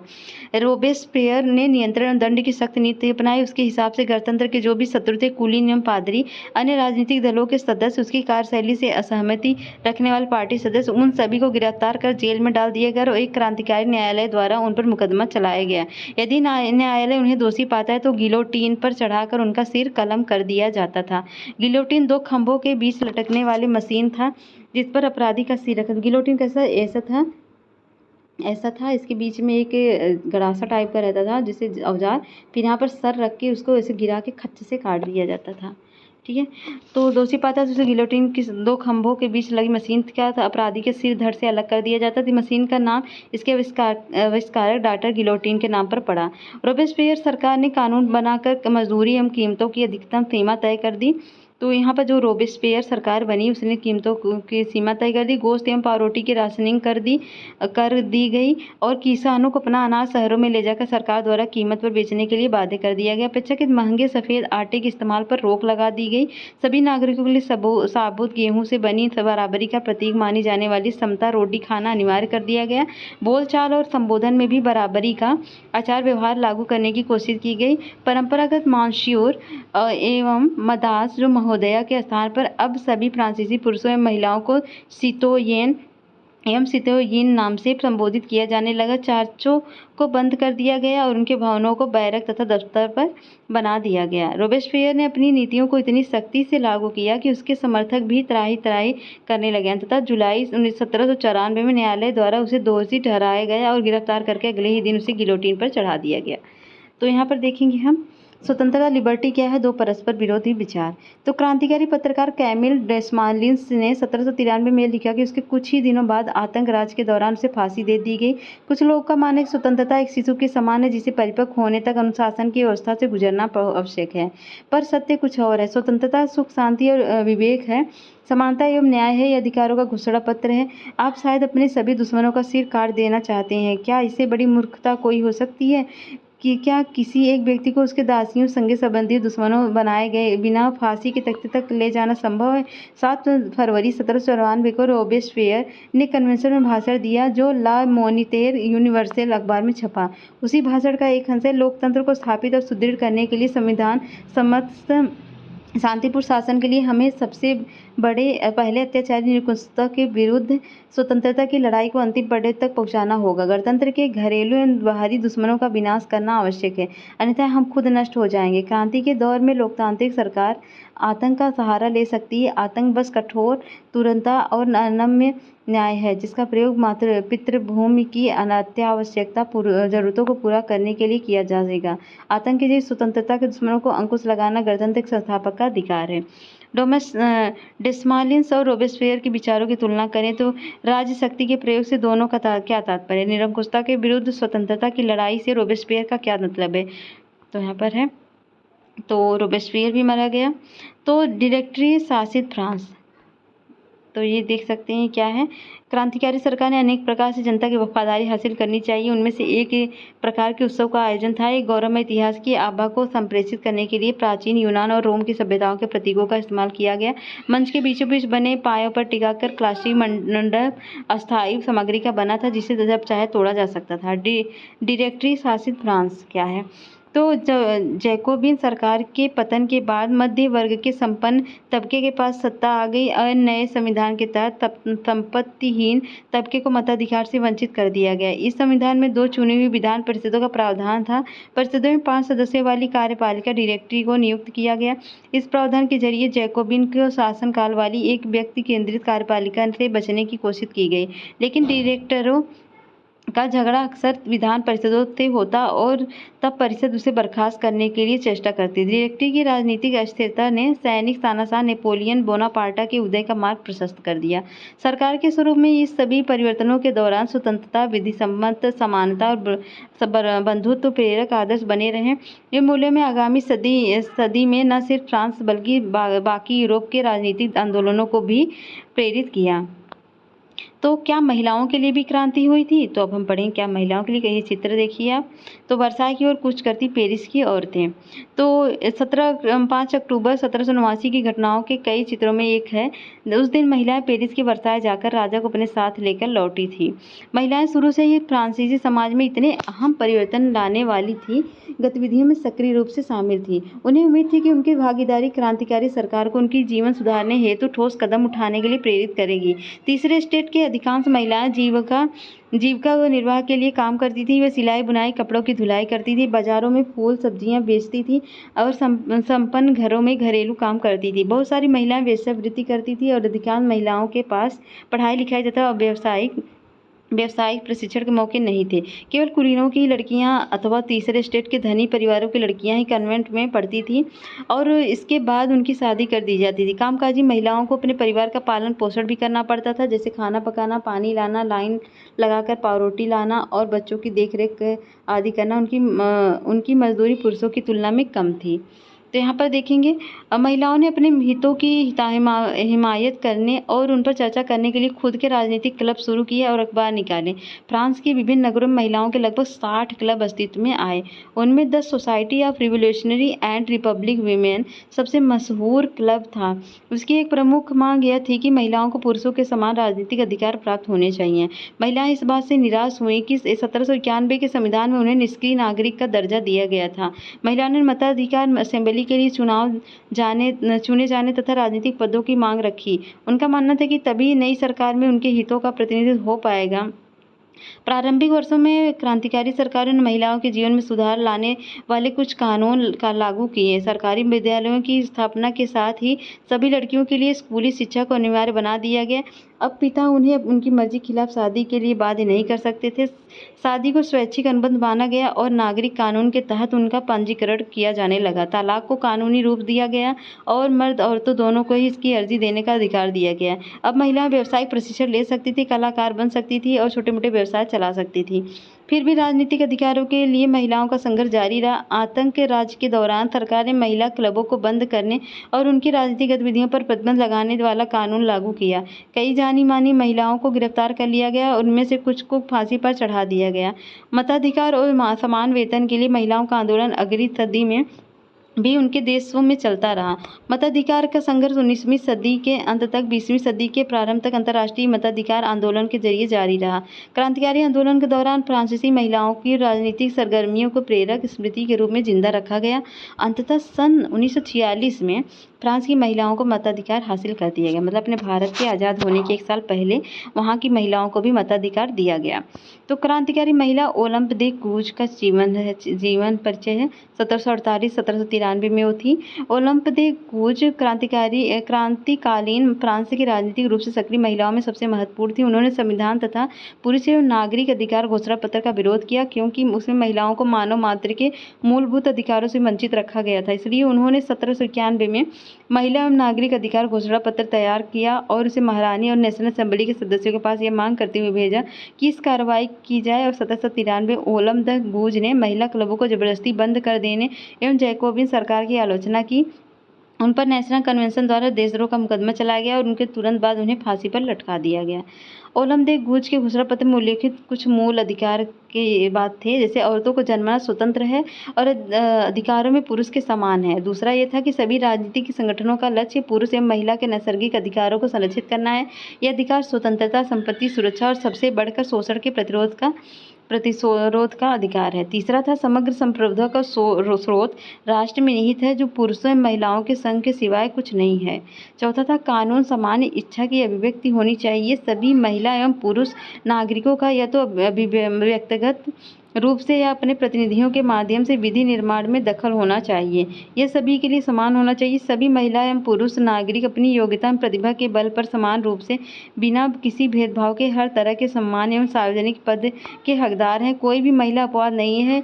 रोबेस्पियर ने नियंत्रण और दंड की सख्त नीति अपनाई। उसके हिसाब से गणतंत्र के जो भी शत्रु थे, कुलीन एवं पादरी, अन्य राजनीतिक दलों के सदस्य, उसकी कार्यशैली से असहमति रखने वाले पार्टी सदस्य, उन सभी को गिरफ्तार कर जेल में डाल दिया गया और एक क्रांतिकारी न्यायालय द्वारा उन पर मुकदमा चलाया गया। यदि न्यायालय उन्हें दोषी पाता है तो गिलोटीन पर चढ़ाकर उनका सिर कलम कर दिया जाता था। गिलोटीन 2 खंभों के बीच लटकने वाली मशीन था जिस पर अपराधी का सिर रखा। गिलोटीन कैसा ऐसा था, इसके बीच में एक गड़ासा टाइप का रहता था जिसे औजार, फिर यहाँ पर सर रख के उसको ऐसे गिरा के खच्च से काट दिया जाता था। ठीक है, तो दोषी पाता तो उसे गिलोटीन की 2 खंभों के बीच लगी मशीन क्या था, अपराधी के सिर धड़ से अलग कर दिया जाता था। मशीन का नाम इसके आविष्कारक डॉक्टर गिलोटीन के नाम पर पड़ा। रोबेस्पियर सरकार ने कानून बनाकर मजदूरी एवं कीमतों की अधिकतम सीमा तय कर दी। तो यहाँ पर जो रोबेस्पियर सरकार बनी उसने कीमतों की सीमा तय कर दी। गोश्त एवं पावरोटी की राशनिंग कर दी गई और किसानों को अपना अनाज शहरों में ले जाकर सरकार द्वारा कीमत पर बेचने के लिए बाध्य कर दिया गया। अपेक्षाकृत महंगे सफ़ेद आटे के इस्तेमाल पर रोक लगा दी गई। सभी नागरिकों के लिए साबुत गेहूं से बनी बराबरी का प्रतीक मानी जाने वाली समता रोटी खाना अनिवार्य कर दिया गया। बोलचाल और संबोधन में भी बराबरी का आचार व्यवहार लागू करने की कोशिश की गई। परंपरागत मानश्योर एवं मदास जो महोदया के स्थान पर अब सभी फ्रांसीसी पुरुषों एवं महिलाओं को सितोयेन एवं सितोयीन नाम से संबोधित किया जाने लगा। चर्चों को बंद कर दिया गया और उनके भवनों को बैरक तथा दफ्तर पर बना दिया गया। रोबेस्पियर ने अपनी नीतियों को इतनी सख्ती से लागू किया कि उसके समर्थक भी त्राही करने लगे तथा जुलाई 1794 में न्यायालय द्वारा उसे दोषी ठहराया गया और गिरफ्तार करके अगले ही दिन उसे गिलोटीन पर चढ़ा दिया गया। तो यहाँ पर देखेंगे हम स्वतंत्रता लिबर्टी क्या है, 2 परस्पर विरोधी विचार। तो क्रांतिकारी पत्रकार कैमिल डेस्मालिन्स ने 1793 में लिखा कि उसके कुछ ही दिनों बाद आतंक राज के दौरान उसे फांसी दे दी गई। कुछ लोगों का मानना है कि स्वतंत्रता एक शिशु के समान है जिसे परिपक्व होने तक अनुशासन की व्यवस्था से गुजरना आवश्यक है, पर सत्य कुछ और है। स्वतंत्रता सुख शांति और विवेक है, समानता एवं न्याय है, यह अधिकारों का घोषणा पत्र है। आप शायद अपने सभी दुश्मनों का सिर काट देना चाहते हैं। क्या इससे बड़ी मूर्खता कोई हो सकती है कि क्या किसी एक व्यक्ति को उसके दासियों, संगी संबंधी, दुश्मनों बनाए गए बिना फांसी के तख्ते तक ले जाना संभव है? 7 फरवरी 1794 को रोबेस्पियर ने कन्वेंशन में भाषण दिया जो ला मॉनिटेर यूनिवर्सल अखबार में छपा। उसी भाषण का एक अंश है, लोकतंत्र को स्थापित और सुदृढ़ करने के लिए संविधान सम्मत शांतिपूर्ण शासन के लिए हमें सबसे पहले अत्याचारी निरंकुशता के विरुद्ध स्वतंत्रता की लड़ाई को अंतिम पड़ाव तक पहुंचाना होगा। गणतंत्र के घरेलू एवं बाहरी दुश्मनों का विनाश करना आवश्यक है, अन्यथा हम खुद नष्ट हो जाएंगे। क्रांति के दौर में लोकतांत्रिक सरकार आतंक का सहारा ले सकती है। आतंक बस कठोर, तुरंता और अनम्य न्याय है जिसका प्रयोग मात्र पितृभूमि की अत्यावश्यकता जरूरतों को पूरा करने के लिए किया जाएगा। आतंक की स्वतंत्रता के दुश्मनों को अंकुश लगाना गणतंत्र के संस्थापक का अधिकार है। डेस्मालिन्स और रोबेस्पियर के विचारों की तुलना करें तो राज्य शक्ति के प्रयोग से दोनों का क्या तात्पर्य? निरंकुशता के विरुद्ध स्वतंत्रता की लड़ाई से रोबेस्पियर का क्या मतलब है? तो यहाँ पर है, तो रोबेस्पियर भी मारा गया। तो डायरेक्टरी शासित फ्रांस, तो ये देख सकते हैं क्या है। क्रांतिकारी सरकार ने अनेक प्रकार से जनता की वफादारी हासिल करनी चाहिए। उनमें से एक प्रकार के उत्सव का आयोजन था। एक गौरवमय इतिहास की आभा को संप्रेषित करने के लिए प्राचीन यूनान और रोम की सभ्यताओं के प्रतीकों का इस्तेमाल किया गया। मंच के बीचों बीच बने पायों पर टिकाकर क्लासिक मंडप अस्थायी सामग्री का बना था जिसे जब चाहे तोड़ा जा सकता था। डायरेक्टरी शासित फ्रांस क्या है? तो जैकोबिन सरकार के पतन के बाद मध्य वर्ग के संपन्न तबके के पास सत्ता आ गई और नए संविधान के तहत संपत्तिहीन तबके को मताधिकार से वंचित कर दिया गया। इस संविधान में 2 चुनी हुई विधान परिषदों का प्रावधान था। परिषदों में 5 सदस्यों वाली कार्यपालिका डायरेक्टरी को नियुक्त किया गया। इस प्रावधान के जरिए जैकोबिन के शासनकाल वाली एक व्यक्ति केंद्रित कार्यपालिका से बचने की कोशिश की गई, लेकिन डायरेक्टरों का झगड़ा अक्सर विधान परिषदों से होता और तब परिषद उसे बर्खास्त करने के लिए चेष्टा करती। डायरेक्टरी की राजनीतिक अस्थिरता ने सैनिक तानाशाह नेपोलियन बोनापार्टा के उदय का मार्ग प्रशस्त कर दिया। सरकार के स्वरूप में इस सभी परिवर्तनों के दौरान स्वतंत्रता, विधिसम्मत समानता और बंधुत्व प्रेरक आदर्श बने रहे। ये मूल्यों में आगामी सदी में न सिर्फ फ्रांस बल्कि बाकी यूरोप के राजनीतिक आंदोलनों को भी प्रेरित किया। तो क्या महिलाओं के लिए भी क्रांति हुई थी? तो अब हम पढ़ेंगे क्या महिलाओं के लिए। ये चित्र देखिए आप। तो वर्साई की ओर कूच करती पेरिस की औरतें। तो 5 अक्टूबर 1789 की घटनाओं के कई चित्रों में एक है। उस दिन महिलाएं पेरिस के वर्साई जाकर राजा को अपने साथ लेकर लौटी थी। महिलाएं शुरू से ही फ्रांसीसी समाज में इतने अहम परिवर्तन लाने वाली थी, गतिविधियों में सक्रिय रूप से शामिल थी। उन्हें उम्मीद थी कि उनकी भागीदारी क्रांतिकारी सरकार को उनकी जीवन सुधारने हेतु ठोस कदम उठाने के लिए प्रेरित करेगी। तीसरे स्टेट के अधिकांश महिलाएं जीविका व निर्वाह के लिए काम करती थी। वे सिलाई बुनाई, कपड़ों की धुलाई करती थी, बाजारों में फूल सब्जियां बेचती थी और संपन्न घरों में घरेलू काम करती थी। बहुत सारी महिलाएं वेश्यावृत्ति करती थी और अधिकांश महिलाओं के पास पढ़ाई लिखाई तथा व्यावसायिक प्रशिक्षण के मौके नहीं थे। केवल कुलीनों की लड़कियां अथवा तीसरे स्टेट के धनी परिवारों की लड़कियां ही कन्वेंट में पढ़ती थी और इसके बाद उनकी शादी कर दी जाती थी। कामकाजी महिलाओं को अपने परिवार का पालन पोषण भी करना पड़ता था, जैसे खाना पकाना, पानी लाना, लाइन लगाकर पावरोटी लाना और बच्चों की देखरेख आदि करना। उनकी मजदूरी पुरुषों की तुलना में कम थी। तो यहाँ पर देखेंगे महिलाओं ने अपने हितों की हिमायत करने और उन पर चर्चा करने के लिए खुद के राजनीतिक क्लब शुरू किए और अखबार निकाले। फ्रांस के विभिन्न नगरों में महिलाओं के लगभग 60 क्लब अस्तित्व में आए। उनमें the society of revolutionary and Republic women सबसे मशहूर क्लब था। उसकी एक प्रमुख मांग यह थी कि महिलाओं को पुरुषों के समान राजनीतिक अधिकार प्राप्त होने चाहिए। महिलाएं इस बात से निराश हुई कि 1791 के संविधान में उन्हें निष्क्रिय नागरिक का दर्जा दिया गया था। महिलाओं ने मताधिकार, असेंबली के लिए चुने जाने तथा राजनीतिक पदों की मांग रखी। उनका मानना था कि तभी नई सरकार में उनके हितों का प्रतिनिधित्व हो पाएगा। प्रारंभिक वर्षों में क्रांतिकारी सरकारों ने महिलाओं के जीवन में सुधार लाने वाले कुछ कानून लागू किए। सरकारी विद्यालयों की स्थापना के साथ ही सभी लड़कियों के लिए स्कूली शिक्षा को अनिवार्य बना दिया गया। अब पिता उन्हें उनकी मर्जी के खिलाफ शादी के लिए बाध्य नहीं कर सकते थे। शादी को स्वैच्छिक अनुबंध माना गया और नागरिक कानून के तहत उनका पंजीकरण किया जाने लगा। तलाक को कानूनी रूप दिया गया और मर्द औरतों दोनों को ही इसकी अर्जी देने का अधिकार दिया गया। अब महिलाएं व्यावसायिक प्रशिक्षण ले सकती थी, कलाकार बन सकती थी और छोटे मोटे व्यवसाय चला सकती थी। फिर भी राजनीतिक अधिकारों के लिए महिलाओं का संघर्ष जारी रहा। आतंक के राज के दौरान सरकार ने महिला क्लबों को बंद करने और उनकी राजनीतिक गतिविधियों पर प्रतिबंध लगाने वाला कानून लागू किया। कई जानी मानी महिलाओं को गिरफ्तार कर लिया गया और उनमें से कुछ को फांसी पर चढ़ा दिया गया। मताधिकार और समान वेतन के लिए महिलाओं का आंदोलन अगली सदी में भी उनके देशों में चलता रहा। मताधिकार का संघर्ष 19वीं सदी के अंत तक 20वीं सदी के प्रारंभ तक अंतर्राष्ट्रीय मताधिकार आंदोलन के जरिए जारी रहा। क्रांतिकारी आंदोलन के दौरान फ्रांसीसी महिलाओं की राजनीतिक सरगर्मियों को प्रेरक स्मृति के रूप में जिंदा रखा गया। अंततः सन 1946 में फ्रांस की महिलाओं को मताधिकार हासिल कर दिया गया। मतलब अपने भारत के आज़ाद होने के 1 साल पहले वहाँ की महिलाओं को भी मताधिकार दिया गया। तो क्रांतिकारी महिला ओलंप दे गूज का जीवन परिचय है। 1748-1793 में वो थी। ओलंप दे गूज क्रांतिकालीन फ्रांस की राजनीतिक रूप से सक्रिय महिलाओं में सबसे महत्वपूर्ण थी। उन्होंने संविधान तथा पुरुष एवं नागरिक अधिकार घोषणा पत्र का विरोध किया, क्योंकि उसमें महिलाओं को मानव मात्र के मूलभूत अधिकारों से वंचित रखा गया था। इसलिए उन्होंने 1791 में महिला एवं नागरिक अधिकार घोषणा पत्र तैयार किया और उसे महारानी और नेशनल असेंबली के सदस्यों के पास यह मांग करते हुए भेजा कि इस कार्रवाई की जाए। और 1793 ओलंप द गूज ने महिला क्लबों को जबरदस्ती बंद कर देने एवं जैकोबिन सरकार की आलोचना की। उन पर नेशनल कन्वेंशन द्वारा देशद्रोह का मुकदमा चलाया गया और उनके तुरंत बाद उन्हें फांसी पर लटका दिया गया। ओलंप दे गूज के घोषणा पत्र में उल्लेखित कुछ मूल अधिकार के बात थे, जैसे औरतों को जन्मना स्वतंत्र है और अधिकारों में पुरुष के समान है। दूसरा ये था कि सभी राजनीतिक संगठनों का लक्ष्य पुरुष एवं महिला के नैसर्गिक अधिकारों को संरक्षित करना है। यह अधिकार स्वतंत्रता, संपत्ति सुरक्षा और सबसे बढ़कर शोषण के प्रतिरोध का अधिकार है। तीसरा था समग्र संप्रभुता का स्रोत राष्ट्र में निहित है, जो पुरुषों एवं महिलाओं के संघ के सिवाय कुछ नहीं है। चौथा था कानून सामान्य इच्छा की अभिव्यक्ति होनी चाहिए। सभी महिला एवं पुरुष नागरिकों का या तो व्यक्तिगत रूप से या अपने प्रतिनिधियों के माध्यम से विधि निर्माण में दखल होना चाहिए। यह सभी के लिए समान होना चाहिए। सभी महिला एवं पुरुष नागरिक अपनी योग्यता एवं प्रतिभा के बल पर समान रूप से बिना किसी भेदभाव के हर तरह के सम्मान एवं सार्वजनिक पद के हकदार हैं। कोई भी महिला अपवाद नहीं है,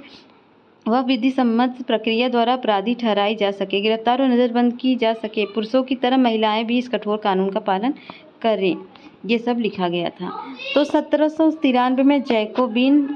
वह विधि सम्मत प्रक्रिया द्वारा अपराधी ठहराई जा सके, गिरफ्तार और नजरबंद की जा सके। पुरुषों की तरह महिलाएं भी इस कठोर कानून का पालन करें। ये सब लिखा गया था। तो 1793 में जैकोबिन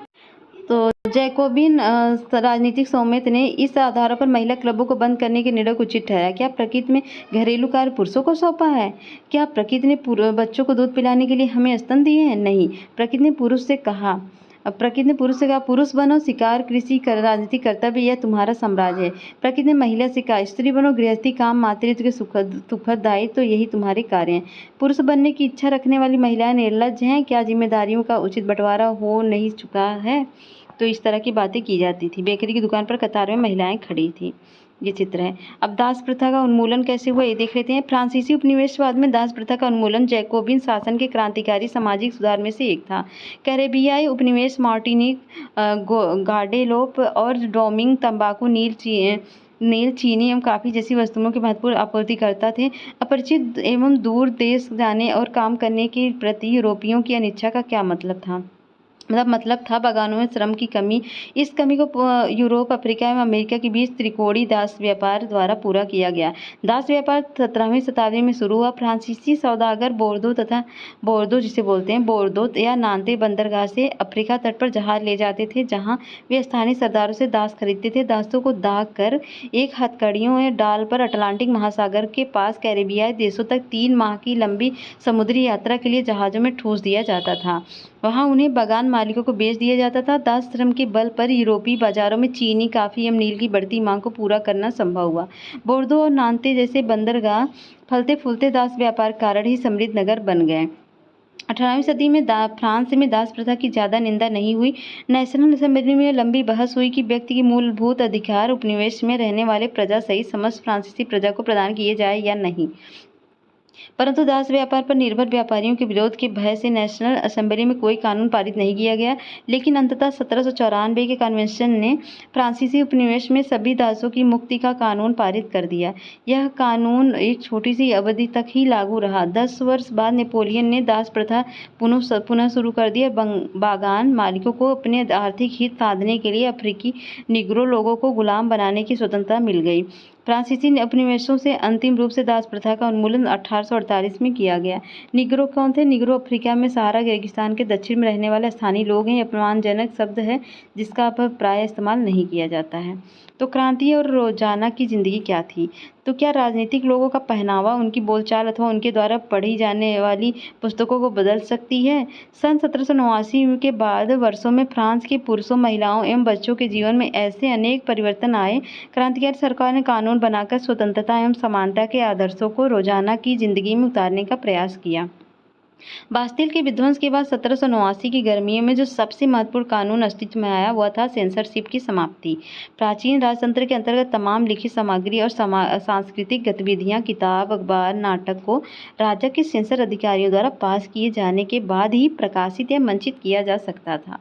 तो जैकोबिन राजनीतिक सौम्यत ने इस आधार पर महिला क्लबों को बंद करने के निर्णय को उचित ठहराया। क्या प्रकृति में घरेलू कार्य पुरुषों को सौंपा है? क्या प्रकृति ने बच्चों को दूध पिलाने के लिए हमें स्तन दिए हैं? नहीं। प्रकृति ने पुरुष से कहा, पुरुष बनो, शिकार, कृषि, राजनीति, कर्तव्य, यह तुम्हारा साम्राज्य है। प्रकृति ने महिला से कहा, स्त्री बनो, गृहस्थी, काम, मातृत्व के सुखद दायित्व, तो यही तुम्हारे कार्य हैं। पुरुष बनने की इच्छा रखने वाली महिलाएं निर्लज्ज हैं। क्या जिम्मेदारियों का उचित बंटवारा हो नहीं चुका है? तो इस तरह की बातें की जाती थी। बेकरी की दुकान पर कतार में महिलाएं खड़ी थी। ये चित्र है। अब दास प्रथा का उन्मूलन कैसे हुआ ये देख लेते हैं। फ्रांसीसी उपनिवेशवाद में दास प्रथा का उन्मूलन जैकोबिन शासन के क्रांतिकारी सामाजिक सुधार में से एक था। कैरेबियाई उपनिवेश मार्टिनिक, गाडेलोप और डोमिंग तंबाकू, नील, चीनी एवं कॉफी जैसी वस्तुओं के महत्वपूर्ण आपूर्तिकर्ता थे। अपरिचित एवं दूर देश जाने और काम करने के प्रति यूरोपियों की अनिच्छा का क्या मतलब था बागानों में श्रम की कमी। इस कमी को यूरोप, अफ्रीका एवं अमेरिका के बीच त्रिकोणीय दास व्यापार द्वारा पूरा किया गया। दास व्यापार 17वीं शताब्दी में शुरू हुआ। फ्रांसीसी सौदागर बोर्दो जिसे बोलते हैं बोर्दो या नांते बंदरगाह से अफ्रीका तट पर जहाज ले जाते थे, जहां वे स्थानीय सरदारों से दास खरीदते थे। दासों को दाग कर एक हथकड़ियों या डाल पर अटलांटिक महासागर के पास कैरेबियाई देशों तक 3 माह की लंबी समुद्री यात्रा के लिए जहाजों में ठूस दिया जाता था। वहां उन्हें बागान मालिकों को बेच दिया जाता था। दास श्रम के बल पर यूरोपीय बाजारों में चीनी, कॉफी एवं नील की बढ़ती मांग को पूरा करना संभव हुआ। बोर्दो और नांते जैसे बंदरगाह फलते फूलते दास व्यापार कारण ही समृद्ध नगर बन गए। 18वीं सदी में फ्रांस में दास प्रथा की ज्यादा निंदा नहीं हुई। नेशनल असेंबली में लंबी बहस हुई कि व्यक्ति के मूलभूत अधिकार उपनिवेश में रहने वाले प्रजा सहित समस्त फ्रांसीसी प्रजा को प्रदान किए जाए या नहीं। परंतु दास व्यापार पर निर्भर व्यापारियों के विरोध के भय से नेशनल असेंबली में कोई कानून पारित नहीं किया गया। लेकिन अंततः 1794 के कन्वेंशन ने फ्रांसीसी उपनिवेश में सभी दासों की मुक्ति का कानून पारित कर दिया। यह कानून एक छोटी सी अवधि तक ही लागू रहा। 10 वर्ष बाद नेपोलियन ने दास प्रथा पुनः शुरू कर दिया। बागान मालिकों को अपने आर्थिक हित साधने के लिए अफ्रीकी निग्रो लोगों को गुलाम बनाने की स्वतंत्रता मिल गई। फ्रांसीसी उपनिवेशों से अंतिम रूप से दास प्रथा का उन्मूलन 1848 में किया गया। निग्रो कौन थे? निग्रो अफ्रीका में सहारा रेगिस्तान के दक्षिण में रहने वाले स्थानीय लोग हैं। अपमानजनक शब्द है जिसका अब प्राय इस्तेमाल नहीं किया जाता है। तो क्रांति और रोजाना की जिंदगी क्या थी? तो क्या राजनीतिक लोगों का पहनावा, उनकी बोलचाल अथवा उनके द्वारा पढ़ी जाने वाली पुस्तकों को बदल सकती है? सन 1789 के बाद वर्षों में फ्रांस के पुरुषों, महिलाओं एवं बच्चों के जीवन में ऐसे अनेक परिवर्तन आए। क्रांतिकारी सरकार ने कानून बनाकर स्वतंत्रता एवं समानता के आदर्शों को रोजाना की जिंदगी में उतारने का प्रयास किया। बास्तिल के विध्वंस के बाद 1789 की गर्मियों में जो सबसे महत्वपूर्ण कानून अस्तित्व में आया वह था सेंसरशिप की समाप्ति। प्राचीन राजतंत्र के अंतर्गत तमाम लिखित सामग्री और सांस्कृतिक गतिविधियां, किताब, अखबार, नाटक को राजा के सेंसर अधिकारियों द्वारा पास किए जाने के बाद ही प्रकाशित या मंचित किया जा सकता था।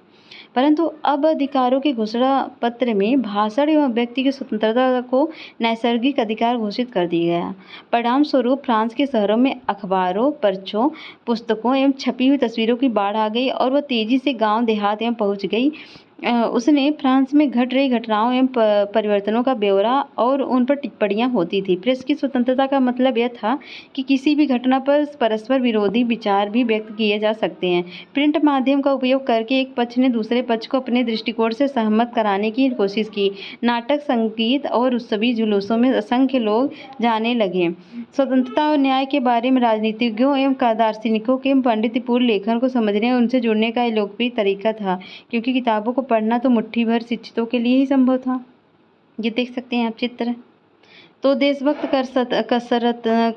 परंतु अब अधिकारों के घोषणा पत्र में भाषण एवं व्यक्ति की स्वतंत्रता को नैसर्गिक अधिकार घोषित कर दिया गया। परिणाम स्वरूप फ्रांस के शहरों में अखबारों, पर्चों, पुस्तकों एवं छपी हुई तस्वीरों की बाढ़ आ गई और वह तेजी से गांव देहात एवं पहुंच गई। उसने फ्रांस में घट रही घटनाओं एवं परिवर्तनों का ब्यौरा और उन पर टिप्पणियां होती थी। प्रेस की स्वतंत्रता का मतलब यह था कि किसी भी घटना पर परस्पर विरोधी विचार भी व्यक्त किए जा सकते हैं। प्रिंट माध्यम का उपयोग करके एक पक्ष ने दूसरे पक्ष को अपने दृष्टिकोण से सहमत कराने की कोशिश की। नाटक, संगीत और उत्सवी जुलूसों में असंख्य लोग जाने लगे। स्वतंत्रता और न्याय के बारे में राजनीतिज्ञों एवं दार्शनिकों के पंडितपूर्ण लेखन को समझने और उनसे जुड़ने का लोकप्रिय तरीका था, क्योंकि किताबों को पढ़ना तो मुट्ठी भर शिक्षितों के लिए ही संभव था। ये देख सकते हैं आप चित्र। तो देशभक्त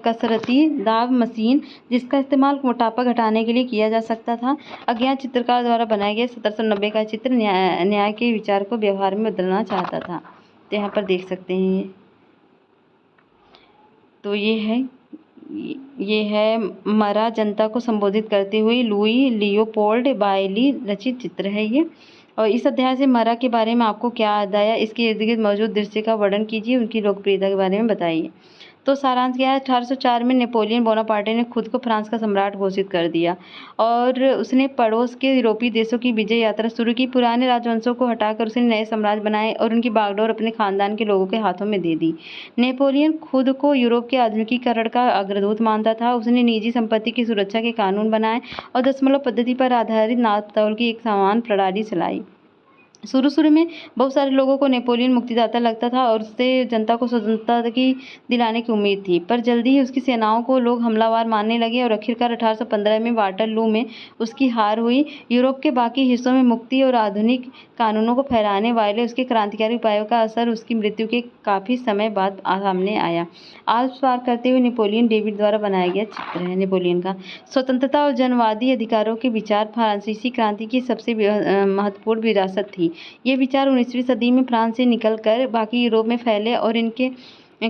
कसरती दाब मशीन, जिसका इस्तेमाल मोटापा घटाने के लिए किया जा सकता था। अज्ञात चित्रकार द्वारा बनाया गया 1790 का चित्र न्याय के विचार को व्यवहार में बदलना चाहता था। तो यहाँ पर देख सकते हैं। तो ये है मरा जनता को संबोधित करते हुए लुई लियोपोल्ड बायली रचित चित्र है ये। और इस अध्याय से मरा के बारे में आपको क्या याद आया? इसके इर्द गिर्द मौजूद दृश्य का वर्णन कीजिए, उनकी लोकप्रियता के बारे में बताइए। तो सारांश क्या है? 1804 में नेपोलियन बोनापार्टे ने खुद को फ्रांस का सम्राट घोषित कर दिया और उसने पड़ोस के यूरोपीय देशों की विजय यात्रा शुरू की। पुराने राजवंशों को हटाकर उसने नए साम्राज्य बनाए और उनकी बागडोर अपने खानदान के लोगों के हाथों में दे दी। नेपोलियन खुद को यूरोप के आधुनिकीकरण का अग्रदूत मानता था। उसने निजी संपत्ति की सुरक्षा के कानून बनाए और दशमलव पद्धति पर आधारित नाप तौल की एक समान प्रणाली चलाई। शुरू में बहुत सारे लोगों को नेपोलियन मुक्तिदाता लगता था और उससे जनता को स्वतंत्रता की दिलाने की उम्मीद थी, पर जल्दी ही उसकी सेनाओं को लोग हमलावर मानने लगे और आखिरकार 1815 में वाटरलू में उसकी हार हुई। यूरोप के बाकी हिस्सों में मुक्ति और आधुनिक कानूनों को फैलाने वाले उसके क्रांतिकारी उपायों का असर उसकी मृत्यु के काफ़ी समय बाद सामने आया। आल्प्स पार करते हुए नेपोलियन डेविड द्वारा बनाया गया चित्र है नेपोलियन का। स्वतंत्रता और जनवादी अधिकारों के विचार फ्रांसीसी क्रांति की सबसे महत्वपूर्ण विरासत थी। ये विचार 19वीं सदी में फ्रांस से निकलकर बाकी यूरोप में फैले और इनके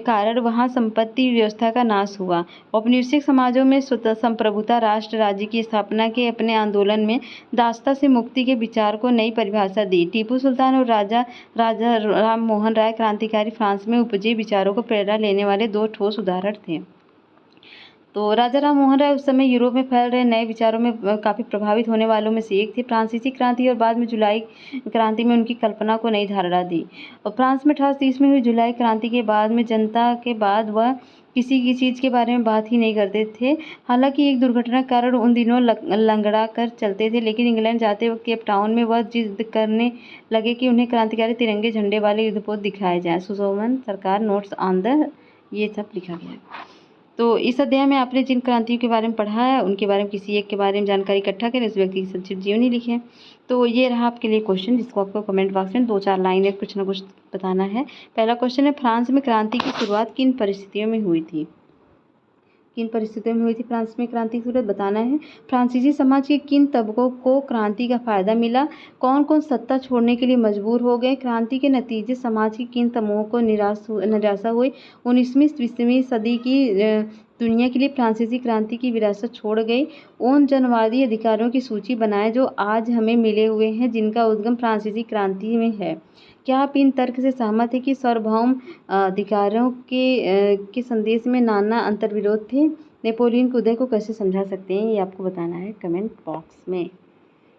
कारण वहाँ संपत्ति व्यवस्था का नाश हुआ। औपनिवेशिक समाजों में संप्रभुता राष्ट्र राज्य की स्थापना के अपने आंदोलन में दासता से मुक्ति के विचार को नई परिभाषा दी। टीपू सुल्तान और राजा राजा राम मोहन राय क्रांतिकारी फ्रांस में उपजे विचारों को प्रेरणा लेने वाले दो ठोस उदाहरण थे। तो राजा राम मोहन राय उस समय यूरोप में फैल रहे नए विचारों में काफ़ी प्रभावित होने वालों में से एक थे। फ्रांसीसी क्रांति और बाद में जुलाई क्रांति में उनकी कल्पना को नई धारणा दी। और फ्रांस में 1830 में हुई जुलाई क्रांति के बाद में जनता के बाद वह किसी की चीज़ के बारे में बात ही नहीं करते थे। हालांकि एक दुर्घटना के कारण उन दिनों लंगड़ा कर चलते थे, लेकिन इंग्लैंड जाते वक्त केप टाउन में वह जिद करने लगे कि उन्हें क्रांतिकारी तिरंगे झंडे वाले युद्धपोत दिखाए जाएँ। सुशोभन सरकार नोट्स ऑन द ये सब लिखा गया है। तो इस अध्याय में आपने जिन क्रांतियों के बारे में पढ़ा है उनके बारे में किसी एक के बारे में जानकारी इकट्ठा करें, उस व्यक्ति की संक्षिप्त जीवनी लिखें। तो ये रहा आपके लिए क्वेश्चन, जिसको आपको कमेंट बॉक्स में 2-4 लाइन में कुछ ना कुछ बताना है। पहला क्वेश्चन है, फ्रांस में क्रांति की शुरुआत किन परिस्थितियों में हुई थी? किन परिस्थितियों में हुई थी फ्रांस में क्रांति की शुरुआत बताना है। फ्रांसीसी समाज के किन तबकों को क्रांति का फायदा मिला? कौन कौन सत्ता छोड़ने के लिए मजबूर हो गए? क्रांति के नतीजे समाज के किन तमों को निराशा हुई? 19वीं सदी की दुनिया के लिए फ्रांसीसी क्रांति की विरासत छोड़ गई। उन जनवादी अधिकारों की सूची बनाएं जो आज हमें मिले हुए हैं, जिनका उद्गम फ्रांसीसी क्रांति में है। क्या आप इन तर्क से सहमत हैं कि सार्वभौम अधिकारों के संदेश में नाना अंतर्विरोध थे? नेपोलियन के उदय को कैसे समझा सकते हैं, ये आपको बताना है कमेंट बॉक्स में।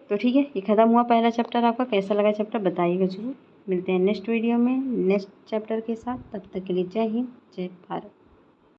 तो ठीक है, ये खत्म हुआ पहला चैप्टर। आपका कैसा लगा चैप्टर बताइएगा जरूर। मिलते हैं नेक्स्ट वीडियो में नेक्स्ट चैप्टर के साथ। तब तक के लिए जय हिंद, जय भारत।